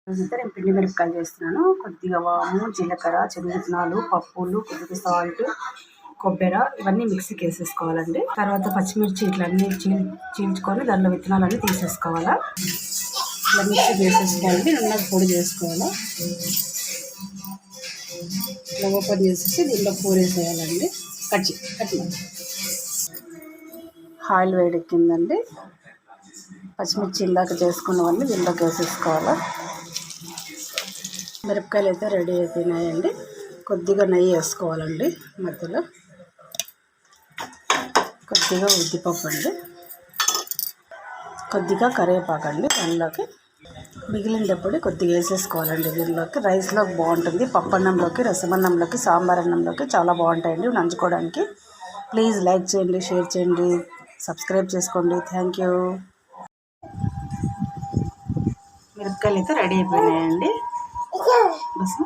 రోజైతే నేను పిండి మిరపకాయలు చేస్తున్నాను. కొద్దిగా వాము, జీలకర్ర, శనగవిత్తనాలు, పప్పులు, కొద్దిగా సాల్ట్, కొబ్బరి ఇవన్నీ మిక్సీకి వేసేసుకోవాలండి. తర్వాత పచ్చిమిర్చి ఇట్లన్నీ చీల్చుకొని దాంట్లో విత్తనాలన్నీ తీసేసుకోవాలా. ఇట్లా మిక్సీకి వేసేసుకోవాలండి. నున్నగా పొడి చేసుకోవాలా. ఇట్లా ఓపెన్ చేసేసి దీంట్లో పూరేసేయాలండి. కచ్చి ఆయిల్ వేడెక్కిందండి. పచ్చిమిర్చి ఇందాక చేసుకున్నవన్నీ దీంట్లోకి వేసేసుకోవాలా. మిరపకాయలు అయితే రెడీ అయిపోయినాయండి. కొద్దిగా నెయ్యి వేసుకోవాలండి. మధ్యలో కొద్దిగా ఉద్దిపప్పు అండి, కొద్దిగా కరివేపాకు అండి. దానిలోకి మిగిలిన పొడి కొద్దిగా వేసేసుకోవాలండి. దీనిలోకి రైస్లోకి బాగుంటుంది, పప్పన్నంలోకి, రసమన్నంలోకి, సాంబార్ అన్నంలోకి చాలా బాగుంటాయండి నంచుకోవడానికి. ప్లీజ్ లైక్ చేయండి, షేర్ చేయండి, సబ్స్క్రైబ్ చేసుకోండి. Thank you. మిరపకాయలు అయితే రెడీ అయిపోయినాయండి. బస్